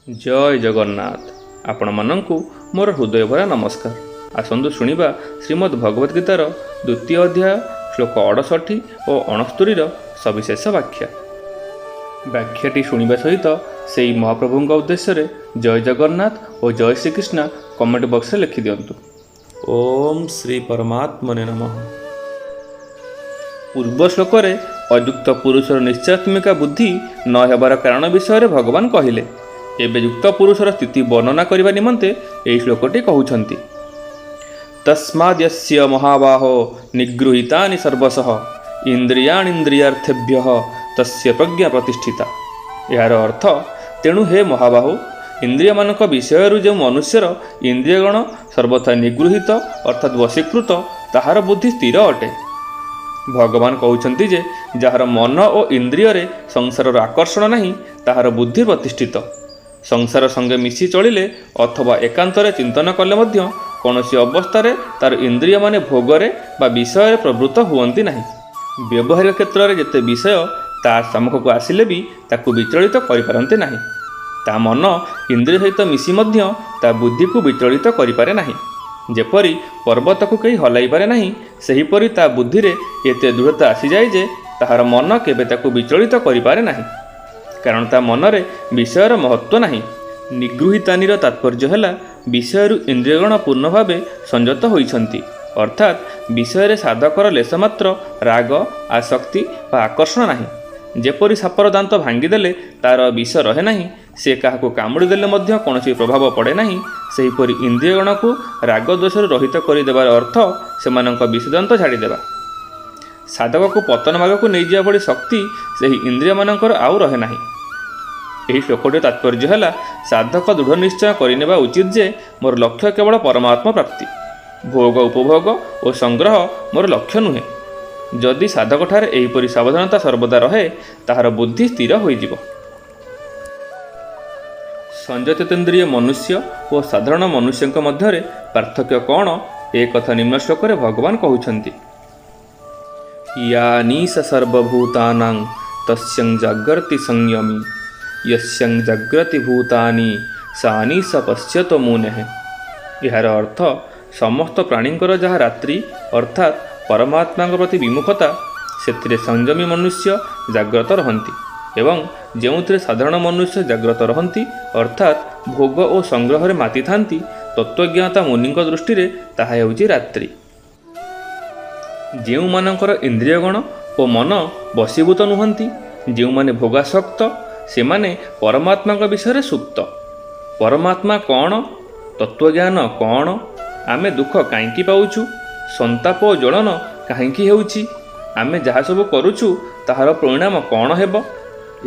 जय जगन्नाथ। आपण मानंकु मोर हृदय भरा नमस्कार। आसंतु शुणिबा श्रीमद् भगवद गीतार द्वितीय अध्याय श्लोक 68 और 69 सविशेष व्याख्या। व्याख्याटी शुणिबा सहित से महाप्रभु उद्देश्य जय जगन्नाथ और जय श्रीकृष्ण कमेंट बॉक्स लिखि दियंतु। ओम श्री परमात्मने नमः। पूर्व श्लोक अयुक्त पुरुषर निश्चयात्मिका बुद्धि न हेबार कारण विषय भगवान कहिले। एबे युक्त पुरुषर स्थिति वर्णना करने निमंते यही श्लोकटी कहउछंती। तस्माद्यस्य महाबाहो निगृहीतानि सर्वशः इंद्रियाणींद्रियार्थेभ्यः तस्य प्रज्ञा प्रतिष्ठिता। यार अर्थ तेणु हे महाबाहु इंद्रिय मानक विषय जो मनुष्यर इंद्रियगण सर्वथा निगृहीत अर्थात वशीकृत ताहार बुद्धि स्थिर अटे। भगवान कहउछंती जे जहार मन और इंद्रिय संसार आकर्षण नहीं ताहार बुद्धि प्रतिष्ठित। संसार संगे मिसी चलिले अथवा एकांतरे चिंतन कले मध्य कौनसी अवस्था तार इंद्रिय माने भोगरे बा विषय प्रवृत्त हुअंती नहीं। व्यवहारिक क्षेत्र में जिते विषय तार सम्मुख को आसिले भी ताकू विचलित करिपारंते नहीं। ता मन इंद्रिय सहित मिसी मध्य ता बुद्धि को विचलित करिपारे नहीं। जेपरी पर्वत को कहीं हलाई पारे नहीं सेहीपरि ता बुद्धि रे एते दृढ़ता आसी जाए जे ताहार मन केबे ताकू विचलित करिपारे नहीं, कारण ता मनरे विषयर महत्व नहीं। निगृहीतानीर तात्पर्य है विषयरु इंद्रियगण पूर्ण भावे संयत होइछंती, अर्थात विषय साधकर लेशमात्र राग आसक्ति व आकर्षण नहीं। जेपरी सापर दांत भांगीदेले तार विष रहे नहीं, से काहाको कामुड़ी देले मध्य कौनसी प्रभाव पड़े नहीं, सेहीपरि इंद्रियगण को राग दोषर रहित करदेवार अर्थ सेमानंक विषदांत झाड़ीदेवा। साधक को पतन मार्ग को नहीं जा भली शक्ति से इंद्रिय मानकर आउ रहे नहीं। यही श्लोकटी तात्पर्य है साधक दृढ़ निश्चय करनेबा उचित जे मोर लक्ष्य केवल परमात्मा प्राप्ति, भोग उपभोग और संग्रह मोर लक्ष्य नुहे। जदि साधक ठारे एहीपरि सावधानता सर्वदा रहे ताहार बुद्धि स्थिर होइजिव। संयतेन्द्रिय मनुष्य और साधारण मनुष्य मध्य पार्थक्य कौन एक कथा निम्न श्लोक भगवान कहउछंती। यानीस सर्वभूतानां तस्यं जागर्ति संयमी यस्यं जागृति भूतानि सानीस पश्यतो मुनेः। यार अर्थ समस्त प्राणींकर जहाँ रात्रि अर्थात परमात्मा प्रति विमुखता से संयमी मनुष्य जाग्रत रहंती एवं जो साधारण मनुष्य जाग्रत रहंती अर्थात भोग और संग्रह माति थांती तत्वज्ञाता मुनि दृष्टि में ताहा हेउची रात्रि। जो मानकर इंद्रियगण और मन वशीभूत नुहंती, जो माने भोगासक्त से माने परमात्मा विषय सुप्त। परमात्मा कौन, तत्वज्ञान कौन, आमे दुख कहीं पाउछु, संताप और जलन कहीं होउछि, आमे जहाँ सब करुछु ताहार परिणाम कौन हेब,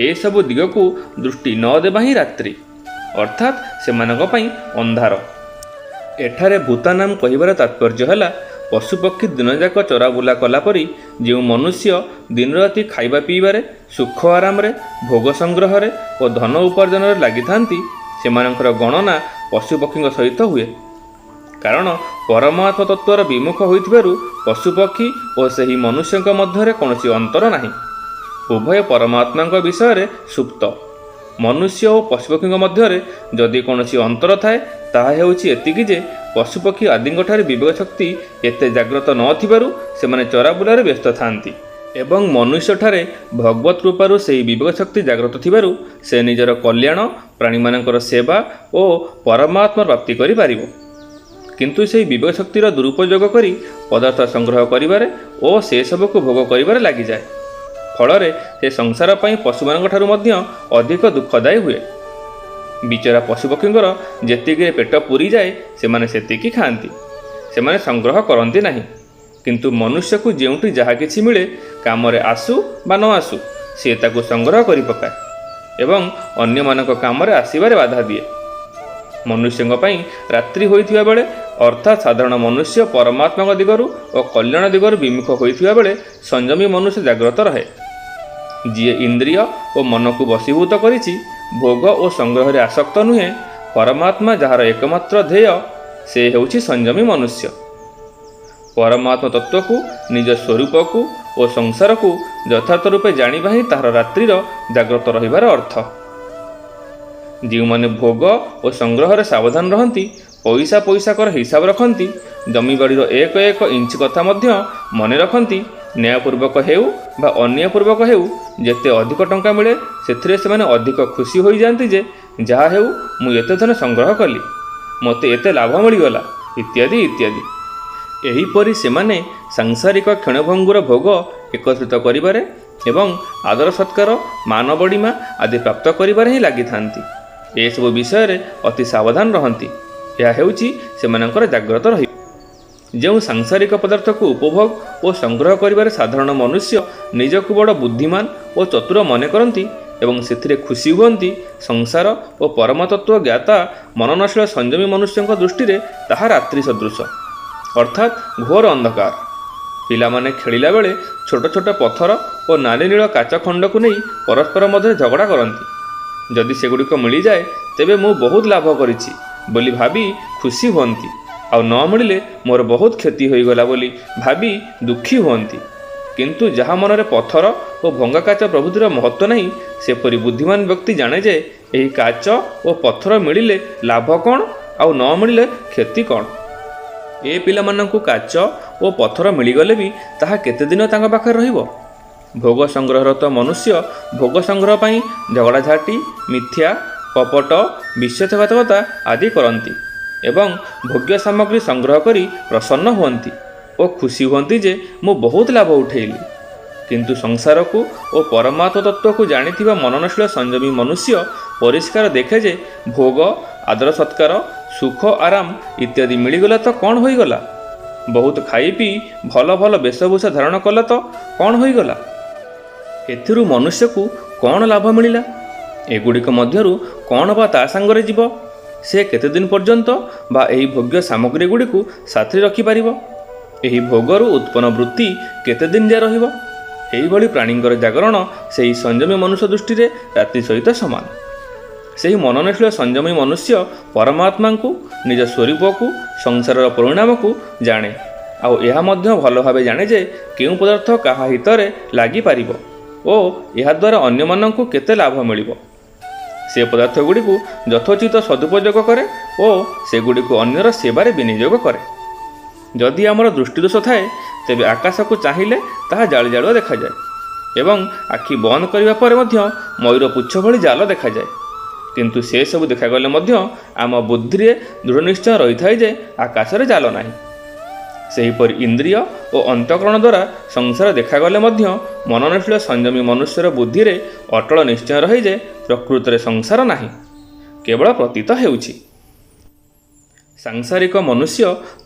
ए सब दिग को दृष्टि न देबा ही रात्रि अर्थात सेमानक पई अंधार। एठारे भूतानाम कहिबार तात्पर्य है पशुपक्षी दिनजाक चरा बुला कलापरी जो मनुष्य दिन राति खाइबा पीबारे सुख आराम भोग संग्रह और धन उपार्जन लगी थांती सेमानकर गणना पशुपक्षी सहित हुए। कारण परमात्मा तत्वर विमुख होइथिबारु पशुपक्षी और सही मनुष्य मध्य कौनसी अंतर नहीं। उभय परमात्मा विषय सुप्त। मनुष्य और पशुपक्षी मध्य जदि कौनसी अंतर थाए ताहा हेउछि एतिकि जे पशुपक्षी आदिଙ୍କଠାରେ विवेक शक्ति एते जाग्रत नथिबारु सेमाने चराबुलारे व्यस्त थांती एवं मनुष्य ठारे भगवत कृपारु सेही विवेक शक्ति जाग्रत थिबारु से निजर कल्याण प्राणी मानकर सेवा और परमात्मा प्राप्ति करि पारिबो। किंतु सेही विवेक शक्तिर दुरुपयोग करी पदार्थ संग्रह करिबारे और से सब को भोग करिबारे लागि जाए। फलरे से संसार पई पशुमानଙ୍କ ठारु मध्य अधिक दुखदायी हुए। बिचरा पशुपक्षींकर जेतिके पेट पूरी जाए सेमाने सेतिकी खाआंती, सेमाने संग्रह करती नहीं। किंतु मनुष्य को जेउठी जहा किछि मिले कामरे आसु बा न आसु से ताकू संग्रह करि पकाए एवं अन्य मानक कामरे आसीबारे बाधा दिए। मनुष्य पई रात्रि होइथिबा बेले अर्थात साधारण मनुष्य परमात्मा दिगरु और कल्याण दिगरु विमुख होइथिबा बेले संयमी मनुष्य जाग्रत रहे। जी इंद्रिय और मन को वशीभूत करिछि भोग और संग्रह आसक्त नुहे, परमात्मा जार एकमात्र ध्येय से हेउछि संयमी मनुष्य। परमात्मा तत्व को निज स्वरूप को और संसार को यथार्थ रूपे जानिबा ही ताहार रात्रिर जाग्रत रहिबार अर्थ। ଯେଉଁମାନେ ଭୋଗ ଓ ସଂଗ୍ରହରେ ସାବଧାନ ରହନ୍ତି, ପଇସା ପଇସାକର ହିସାବ ରଖନ୍ତି, ଜମିବାଡ଼ିର ଏକ ଏକ ଇଞ୍ଚ କଥା ମଧ୍ୟ ମନେ ରଖନ୍ତି, ନ୍ୟାୟପୂର୍ବକ ହେଉ ବା ଅନ୍ୟାୟପୂର୍ବକ ହେଉ ଯେତେ ଅଧିକ ଟଙ୍କା ମିଳେ ସେଥିରେ ସେମାନେ ଅଧିକ ଖୁସି ହୋଇଯାଆନ୍ତି ଯେ ଯାହା ହେଉ ମୁଁ ଏତେ ଧନ ସଂଗ୍ରହ କଲି, ମୋତେ ଏତେ ଲାଭ ମିଳିଗଲା, ଇତ୍ୟାଦି ଇତ୍ୟାଦି। ଏହିପରି ସେମାନେ ସାଂସାରିକ କ୍ଷଣଭଙ୍ଗୁର ଭୋଗ ଏକତ୍ରିତ କରିବାରେ ଏବଂ ଆଦର ସତ୍କାର, ମାନ ବଡ଼ିମା ଆଦି ପ୍ରାପ୍ତ କରିବାରେ ହିଁ ଲାଗିଥାନ୍ତି। ଏସବୁ ବିଷୟରେ ଅତି ସାବଧାନ ରହନ୍ତି। ଏହା ହେଉଛି ସେମାନଙ୍କର ଜାଗ୍ରତ ରହିବା। ଯେଉଁ ସାଂସାରିକ ପଦାର୍ଥକୁ ଉପଭୋଗ ଓ ସଂଗ୍ରହ କରିବାରେ ସାଧାରଣ ମନୁଷ୍ୟ ନିଜକୁ ବଡ଼ ବୁଦ୍ଧିମାନ ଓ ଚତୁର ମନେ କରନ୍ତି ଏବଂ ସେଥିରେ ଖୁସି ହୁଅନ୍ତି, ସଂସାର ଓ ପରମତତ୍ତ୍ୱ ଜ୍ଞାତା ମନନଶୀଳ ସଂଯମୀ ମନୁଷ୍ୟଙ୍କ ଦୃଷ୍ଟିରେ ତାହା ରାତ୍ରି ସଦୃଶ, ଅର୍ଥାତ୍ ଘୋର ଅନ୍ଧକାର। ପିଲାମାନେ ଖେଳିଲା ବେଳେ ଛୋଟ ଛୋଟ ପଥର ଓ ନାଲି ନୀଳ କାଚ ଖଣ୍ଡକୁ ନେଇ ପରସ୍ପର ମଧ୍ୟରେ ଝଗଡ଼ା କରନ୍ତି। ଯଦି ସେଗୁଡ଼ିକ ମିଳିଯାଏ ତେବେ ମୁଁ ବହୁତ ଲାଭ କରିଛି ବୋଲି ଭାବି ଖୁସି ହୁଅନ୍ତି, ଆଉ ନ ମିଳିଲେ ମୋର ବହୁତ କ୍ଷତି ହୋଇଗଲା ବୋଲି ଭାବି ଦୁଃଖୀ ହୁଅନ୍ତି। କିନ୍ତୁ ଯାହା ମନରେ ପଥର ଓ ଭଙ୍ଗା କାଚ ପ୍ରଭୃତିର ମହତ୍ତ୍ୱ ନାହିଁ, ସେପରି ବୁଦ୍ଧିମାନ ବ୍ୟକ୍ତି ଜାଣେ ଯେ ଏହି କାଚ ଓ ପଥର ମିଳିଲେ ଲାଭ କ'ଣ ଆଉ ନ ମିଳିଲେ କ୍ଷତି କ'ଣ। ଏ ପିଲାମାନଙ୍କୁ କାଚ ଓ ପଥର ମିଳିଗଲେ ବି ତାହା କେତେଦିନ ତାଙ୍କ ପାଖରେ ରହିବ? ଭୋଗ ସଂଗ୍ରହରତ ମନୁଷ୍ୟ ଭୋଗ ସଂଗ୍ରହ ପାଇଁ ଝଗଡ଼ାଝାଟି, ମିଥ୍ୟା, କପଟ, ବିଶ୍ୱାସଘାତକତା ଆଦି କରନ୍ତି ଏବଂ ଭୋଗ୍ୟ ସାମଗ୍ରୀ ସଂଗ୍ରହ କରି ପ୍ରସନ୍ନ ହୁଅନ୍ତି ଓ ଖୁସି ହୁଅନ୍ତି ଯେ ମୁଁ ବହୁତ ଲାଭ ଉଠେଇଲି। କିନ୍ତୁ ସଂସାରକୁ ଓ ପରମାତ୍ମ ତତ୍ତ୍ୱକୁ ଜାଣିଥିବା ମନନଶୀଳ ସଂଯମୀ ମନୁଷ୍ୟ ପରିଷ୍କାର ଦେଖେ ଯେ ଭୋଗ, ଆଦର ସତ୍କାର, ସୁଖ ଆରାମ ଇତ୍ୟାଦି ମିଳିଗଲା ତ କ'ଣ ହୋଇଗଲା? ବହୁତ ଖାଇ ପିଇ ଭଲ ଭଲ ବେଶଭୂଷା ଧାରଣ କଲା ତ କ'ଣ ହୋଇଗଲା? ଏଥିରୁ ମନୁଷ୍ୟକୁ କ'ଣ ଲାଭ ମିଳିଲା? ଏଗୁଡ଼ିକ ମଧ୍ୟରୁ କ'ଣ ବା ତା ସାଙ୍ଗରେ ଯିବ? ସେ କେତେଦିନ ପର୍ଯ୍ୟନ୍ତ ବା ଏହି ଭୋଗ୍ୟ ସାମଗ୍ରୀ ଗୁଡ଼ିକୁ ସାଥିରେ ରଖିପାରିବ? ଏହି ଭୋଗରୁ ଉତ୍ପନ୍ନ ବୃତ୍ତି କେତେଦିନ ଯାଏ ରହିବ? ଏହିଭଳି ପ୍ରାଣୀଙ୍କର ଜାଗରଣ ସେହି ସଂଯମୀ ମନୁଷ୍ୟ ଦୃଷ୍ଟିରେ ରାତ୍ରି ସହିତ ସମାନ। ସେହି ମନନଶୀଳ ସଂଯମୀ ମନୁଷ୍ୟ ପରମାତ୍ମାଙ୍କୁ, ନିଜ ସ୍ୱରୂପକୁ, ସଂସାରର ପରିଣାମକୁ ଜାଣେ, ଆଉ ଏହା ମଧ୍ୟ ଭଲ ଭାବେ ଜାଣେ ଯେ କେଉଁ ପଦାର୍ଥ କାହା ହିତରେ ଲାଗିପାରିବ ଓ ଏହାଦ୍ୱାରା ଅନ୍ୟମାନଙ୍କୁ କେତେ ଲାଭ ମିଳିବ। ସେ ପଦାର୍ଥ ଗୁଡ଼ିକୁ ଯଥୋଚିତ ସଦୁପଯୋଗ କରେ ଓ ସେଗୁଡ଼ିକୁ ଅନ୍ୟର ସେବାରେ ବିନିଯୋଗ କରେ। ଯଦି ଆମର ଦୃଷ୍ଟିଦୋଷ ଥାଏ ତେବେ ଆକାଶକୁ ଚାହିଁଲେ ତାହା ଜାଳି ଜାଳୁଆ ଦେଖାଯାଏ ଏବଂ ଆଖି ବନ୍ଦ କରିବା ପରେ ମଧ୍ୟ ମୟୂର ପୁଚ୍ଛ ଭଳି ଜାଲ ଦେଖାଯାଏ। କିନ୍ତୁ ସେସବୁ ଦେଖାଗଲେ ମଧ୍ୟ ଆମ ବୁଦ୍ଧିରେ ଦୃଢ଼ ନିଶ୍ଚୟ ରହିଥାଏ ଯେ ଆକାଶରେ ଜାଲ ନାହିଁ। ସେହିପରି ଇନ୍ଦ୍ରିୟ ଓ ଅନ୍ତଃକରଣ ଦ୍ୱାରା ସଂସାର ଦେଖାଗଲେ ମଧ୍ୟ ମନନଶୀଳ ସଂଯମୀ ମନୁଷ୍ୟର ବୁଦ୍ଧିରେ ଅଟଳ ନିଶ୍ଚୟ ରହେ ଯେ ପ୍ରକୃତରେ ସଂସାର ନାହିଁ, କେବଳ ପ୍ରତୀତ ହେଉଛି। ସାଂସାରିକ ମନୁଷ୍ୟ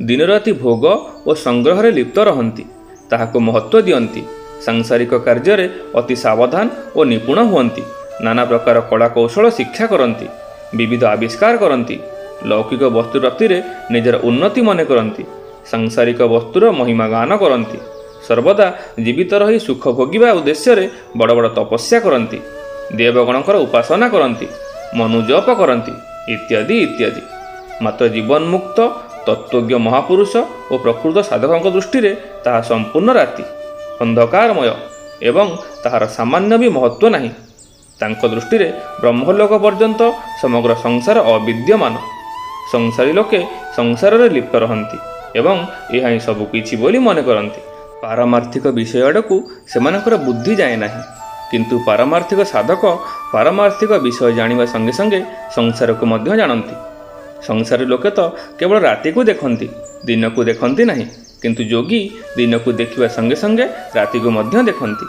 ଦିନରାତି ଭୋଗ ଓ ସଂଗ୍ରହରେ ଲିପ୍ତ ରହନ୍ତି, ତାହାକୁ ମହତ୍ତ୍ୱ ଦିଅନ୍ତି, ସାଂସାରିକ କାର୍ଯ୍ୟରେ ଅତି ସାବଧାନ ଓ ନିପୁଣ ହୁଅନ୍ତି, ନାନା ପ୍ରକାର କଳାକୌଶଳ ଶିକ୍ଷା କରନ୍ତି, ବିବିଧ ଆବିଷ୍କାର କରନ୍ତି, ଲୌକିକ ବସ୍ତୁ ପ୍ରାପ୍ତିରେ ନିଜର ଉନ୍ନତି ମନେ କରନ୍ତି, ସାଂସାରିକ ବସ୍ତୁର ମହିମା ଗାନ କରନ୍ତି, ସର୍ବଦା ଜୀବିତ ରହି ସୁଖ ଭୋଗିବା ଉଦ୍ଦେଶ୍ୟରେ ବଡ଼ ବଡ଼ ତପସ୍ୟା କରନ୍ତି, ଦେବଗଣଙ୍କର ଉପାସନା କରନ୍ତି, ମନୁଜପ କରନ୍ତି, ଇତ୍ୟାଦି ଇତ୍ୟାଦି। ମାତ୍ର ଜୀବନ୍ମୁକ୍ତ ତତ୍ତ୍ୱଜ୍ଞ ମହାପୁରୁଷ ଓ ପ୍ରକୃତ ସାଧକଙ୍କ ଦୃଷ୍ଟିରେ ତାହା ସମ୍ପୂର୍ଣ୍ଣ ରାତି, ଅନ୍ଧକାରମୟ ଏବଂ ତାହାର ସାମାନ୍ୟ ବି ମହତ୍ତ୍ୱ ନାହିଁ। ତାଙ୍କ ଦୃଷ୍ଟିରେ ବ୍ରହ୍ମଲୋକ ପର୍ଯ୍ୟନ୍ତ ସମଗ୍ର ସଂସାର ଅବିଦ୍ୟମାନ। ସଂସାରୀ ଲୋକେ ସଂସାରରେ ଲିପ୍ତ ରହନ୍ତି ଏବଂ ଏହା ହିଁ ସବୁ କିଛି ବୋଲି ମନେ କରନ୍ତି। ପାରମାର୍ଥିକ ବିଷୟ ଆଡ଼କୁ ସେମାନଙ୍କର ବୁଦ୍ଧି ଯାଏ ନାହିଁ। କିନ୍ତୁ ପାରମାର୍ଥିକ ସାଧକ ପାରମାର୍ଥିକ ବିଷୟ ଜାଣିବା ସଙ୍ଗେ ସଙ୍ଗେ ସଂସାରକୁ ମଧ୍ୟ ଜାଣନ୍ତି। ସଂସାରୀ ଲୋକେ ତ କେବଳ ରାତିକୁ ଦେଖନ୍ତି, ଦିନକୁ ଦେଖନ୍ତି ନାହିଁ, କିନ୍ତୁ ଯୋଗୀ ଦିନକୁ ଦେଖିବା ସଙ୍ଗେ ସଙ୍ଗେ ରାତିକୁ ମଧ୍ୟ ଦେଖନ୍ତି।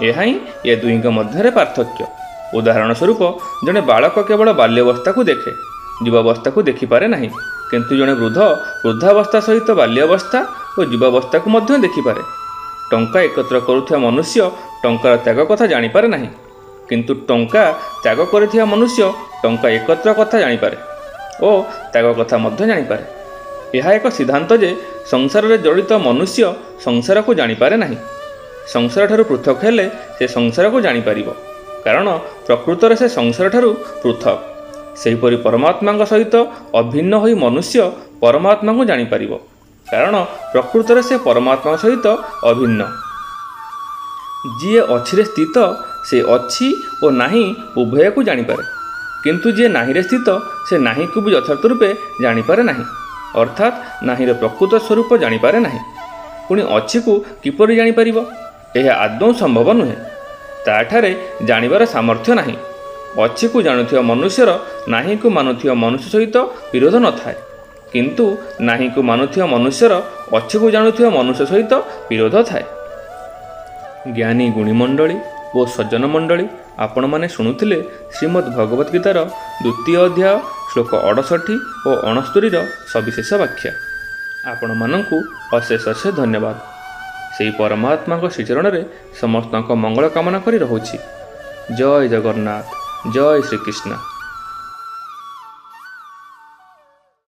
ଏହା ହିଁ ଏ ଦୁହିଁଙ୍କ ମଧ୍ୟରେ ପାର୍ଥକ୍ୟ। ଉଦାହରଣ ସ୍ୱରୂପ ଜଣେ ବାଳକ କେବଳ ବାଲ୍ୟାବସ୍ଥାକୁ ଦେଖେ, ଯୁବାବସ୍ଥାକୁ ଦେଖିପାରେ ନାହିଁ, କିନ୍ତୁ ଜଣେ ବୃଦ୍ଧ ବୃଦ୍ଧାବସ୍ଥା ସହିତ ବାଲ୍ୟାବସ୍ଥା ଓ ଯୁବାବସ୍ଥାକୁ ମଧ୍ୟ ଦେଖିପାରେ। ଟଙ୍କା ଏକତ୍ର କରୁଥିବା ମନୁଷ୍ୟ ଟଙ୍କାର ତ୍ୟାଗ କଥା ଜାଣିପାରେ ନାହିଁ, କିନ୍ତୁ ଟଙ୍କା ତ୍ୟାଗ କରିଥିବା ମନୁଷ୍ୟ ଟଙ୍କା ଏକତ୍ର କଥା ଜାଣିପାରେ ଓ ତ୍ୟାଗ କଥା ମଧ୍ୟ ଜାଣିପାରେ। ଏହା ଏକ ସିଦ୍ଧାନ୍ତ ଯେ ସଂସାରରେ ଜଡ଼ିତ ମନୁଷ୍ୟ ସଂସାରକୁ ଜାଣିପାରେ ନାହିଁ। ସଂସାରଠାରୁ ପୃଥକ ହେଲେ ସେ ସଂସାରକୁ ଜାଣିପାରିବ, କାରଣ ପ୍ରକୃତରେ ସେ ସଂସାରଠାରୁ ପୃଥକ। ସେହିପରି ପରମାତ୍ମାଙ୍କ ସହିତ ଅଭିନ୍ନ ହୋଇ ମନୁଷ୍ୟ ପରମାତ୍ମାଙ୍କୁ ଜାଣିପାରିବ, କାରଣ ପ୍ରକୃତରେ ସେ ପରମାତ୍ମାଙ୍କ ସହିତ ଅଭିନ୍ନ। ଯିଏ ଅଛିରେ ସ୍ଥିତ ସେ ଅଛି ଓ ନାହିଁ ଉଭୟକୁ ଜାଣିପାରେ। କିନ୍ତୁ ଯିଏ ନାହିଁରେ ସ୍ଥିତ ସେ ନାହିଁକୁ ବି ଯଥାର୍ଥ ରୂପେ ଜାଣିପାରେ ନାହିଁ, ଅର୍ଥାତ୍ ନାହିଁର ପ୍ରକୃତ ସ୍ୱରୂପ ଜାଣିପାରେ ନାହିଁ। ପୁଣି ଅଛିକୁ କିପରି ଜାଣିପାରିବ? ଏହା ଆଦୌ ସମ୍ଭବ ନୁହେଁ। ତାଠାରେ ଜାଣିବାର ସାମର୍ଥ୍ୟ ନାହିଁ। ଅଛିକୁ ଜାଣୁଥିବା ମନୁଷ୍ୟର ନାହିଁକୁ ମାନୁଥିବା ମନୁଷ୍ୟ ସହିତ ବିରୋଧ ନଥାଏ, କିନ୍ତୁ ନାହିଁକୁ ମାନୁଥିବା ମନୁଷ୍ୟର ଅଛିକୁ ଜାଣୁଥିବା ମନୁଷ୍ୟ ସହିତ ବିରୋଧ ଥାଏ। ଜ୍ଞାନୀ ଗୁଣୀମଣ୍ଡଳୀ ଓ ସଜ୍ଜନ ମଣ୍ଡଳୀ, ଆପଣମାନେ ଶୁଣୁଥିଲେ ଶ୍ରୀମଦ୍ ଭଗବତ୍ ଗୀତାର 2ୟ ଅଧ୍ୟାୟ ଶ୍ଲୋକ 68 ଓ 69ର ସବିଶେଷ ବ୍ୟାଖ୍ୟା। ଆପଣମାନଙ୍କୁ ଅଶେଷ ଅଶେଷ ଧନ୍ୟବାଦ। ସେହି ପରମାତ୍ମାଙ୍କ ଶ୍ରୀଚରଣରେ ସମସ୍ତଙ୍କ ମଙ୍ଗଳ କାମନା କରି ରହୁଛି। ଜୟ ଜଗନ୍ନାଥ, ଜୟ ଶ୍ରୀକୃଷ୍ଣ।